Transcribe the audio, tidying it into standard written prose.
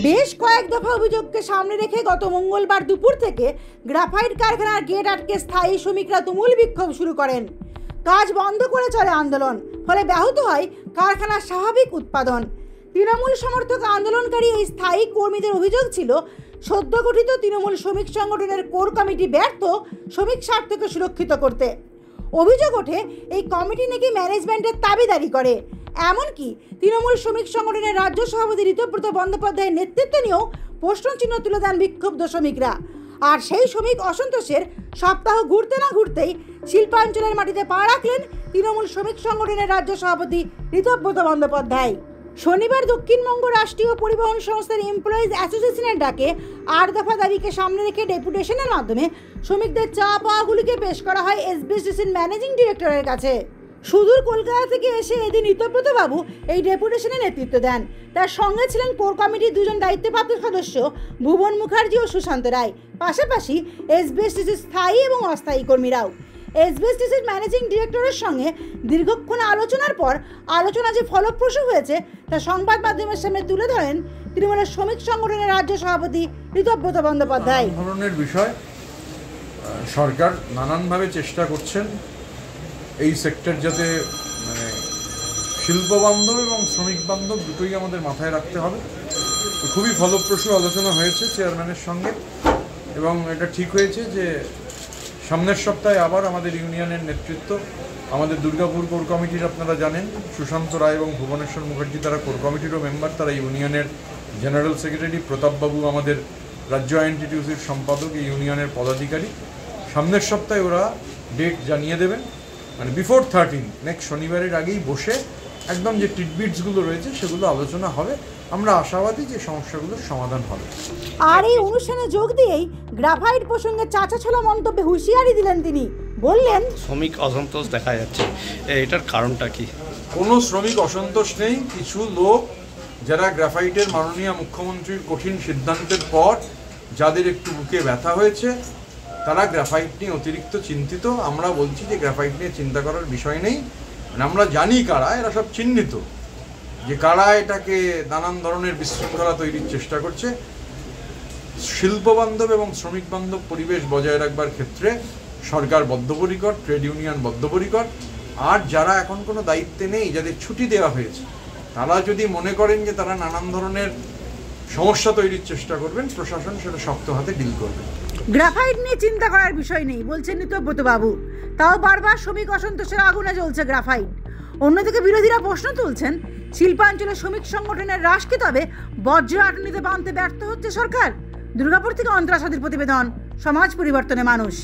বেশ কয়েক দফা অভিযোগকে সামনে রেখে গত মঙ্গলবার দুপুর থেকে গ্রাফাইট কারখানার গেট আটকে স্থায়ী শ্রমিকরা তুমুল বিক্ষোভ শুরু করেন। কাজ বন্ধ করে চলে আন্দোলন, ফলে ব্যাহত হয় কারখানার স্বাভাবিক উৎপাদন। তৃণমূল সমর্থক আন্দোলনকারী এই স্থায়ী কর্মীদের অভিযোগ ছিল, সদ্য গঠিত তৃণমূল শ্রমিক সংগঠনের কোর কমিটি ব্যর্থ শ্রমিক স্বার্থকে সুরক্ষিত করতে। অভিযোগ ওঠে, এই কমিটি নাকি ম্যানেজমেন্টের দাবিদারি করে। এমনকি তৃণমূল শ্রমিক সংগঠনের রাজ্য সভাপতি ঋতব্রত বন্দ্যোপাধ্যায়ের নেতৃত্ব নিয়েও প্রশ্নচিহ্ন তুলে দেন বিক্ষুব্ধ শ্রমিকরা। আর সেই শ্রমিক অসন্তোষের সপ্তাহ ঘুরতে না ঘুরতেই শিল্পাঞ্চলের মাটিতে পা রাখলেন তৃণমূল শ্রমিক সংগঠনের রাজ্য সভাপতি ঋতব্রত বন্দ্যোপাধ্যায়। শনিবার দক্ষিণবঙ্গ রাষ্ট্রীয় পরিবহন সংস্থার এমপ্লয়িজ অ্যাসোসিয়েশনের ডাকে 8 দফা দাবিকে সামনে রেখে ডেপুটেশনের মাধ্যমে শ্রমিকদের চা পাওয়াগুলিকে পেশ করা হয় এসবিএসটিসির ম্যানেজিং ডিরেক্টরের কাছে। সুদূর কলকাতা থেকে এসে এদিন ঋতব্রত বাবু এই ডেপুটেশনে নেতৃত্ব দেন। তার সঙ্গে ছিলেন কোর কমিটির 2 জন দায়িত্বপ্রাপ্ত সদস্য ভুবন মুখার্জি ও সুশান্ত রায়, পাশাপাশি এসবিএসটিসির স্থায়ী এবং অস্থায়ী কর্মীরাও। এসবিএসটিসির ম্যানেজিং ডিরেক্টরের সঙ্গে দীর্ঘক্ষণ আলোচনার পর আলোচনা যে ফলপ্রসূ হয়েছে তা সংবাদ মাধ্যমের সামনে তুলে ধরেন তৃণমূলের শ্রমিক সংগঠনের রাজ্য সভাপতি ঋতব্রত বন্দ্যোপাধ্যায়। ধরনের বিষয় সরকার নানানভাবে চেষ্টা করছেন এই সেক্টর যাতে শিল্প বান্ধব এবং শ্রমিক বান্ধব দুটোই আমাদের মাথায় রাখতে হবে। তো খুবই ফলপ্রসূ আলোচনা হয়েছে চেয়ারম্যানের সঙ্গে, এবং এটা ঠিক হয়েছে যে সামনের সপ্তাহে আবার আমাদের ইউনিয়নের নেতৃত্ব, আমাদের দুর্গাপুর কোর কমিটির আপনারা জানেন সুশান্ত রায় এবং ভুবনেশ্বর মুখার্জি তারা কোর কমিটিরও মেম্বার, তারা ইউনিয়নের জেনারেল সেক্রেটারি, প্রতাপবাবু আমাদের রাজ্য আইএনটিটিউসির সম্পাদক, এই ইউনিয়নের পদাধিকারী। সামনের সপ্তাহে ওরা ডেট জানিয়ে দেবেন, মানে বিফোর 13 নেক্সট শনিবারের আগেই বসে একদম যে টিটবিটসগুলো রয়েছে সেগুলো আলোচনা হবে। আমরা আশাবাদী যে সমস্যাগুলোর সমাধান হবে। আর এই অনুষ্ঠানে যোগ দিয়েই গ্রাফাইট প্রসঙ্গে চাচাছোলা মন্তব্যে হুঁশিয়ারি দিলেন তিনি। বললেন, শ্রমিক অসন্তোষ দেখা যাচ্ছে, এটার কারণটা কি? কোনো শ্রমিক অসন্তোষ নেই। কিছু লোক যারা গ্রাফাইটের মাননীয় মুখ্যমন্ত্রীর কঠিন সিদ্ধান্তের পর যাদের একটু বুকে ব্যথা হয়েছে, তারা গ্রাফাইট নিয়ে অতিরিক্ত চিন্তিত। আমরা বলছি যে গ্রাফাইট নিয়ে চিন্তা করার বিষয় নেই, আমরা জানি কারা, এরা সব চিহ্নিত, যে কারা এটাকে নানান ধরনের বিশৃঙ্খলা তৈরির চেষ্টা করছে। শিল্পবান্ধব এবং শ্রমিক বান্ধব পরিবেশ বজায় রাখবার ক্ষেত্রে সরকার বদ্ধপরিকর, ট্রেড ইউনিয়ন বদ্ধপরিকর। আর যারা এখন কোনো দায়িত্বে নেই, যাদের ছুটি দেওয়া হয়েছে, তারা যদি মনে করেন যে তারা নানান ধরনের সমস্যা তৈরির চেষ্টা করবেন, প্রশাসন সেটা শক্ত হাতে ডিল করবে। গ্রাফাইট নিয়ে চিন্তা করার বিষয় নেই বলছেন ঋতব্রত বাবু। তাও বারবার শ্রমিক অসন্তোষের আগুনে জ্বলছে গ্রাফাইট। অন্যদিকে বিরোধীরা প্রশ্ন তুলছেন, শিল্পাঞ্চলের শ্রমিক সংগঠনের হ্রাসকে তবে বজ্র আটুনিতে বাঁধতে ব্যর্থ হচ্ছে সরকার। দুর্গাপুর থেকে অন্তরা সাথীর প্রতিবেদন, সমাজ পরিবর্তনে মানুষ।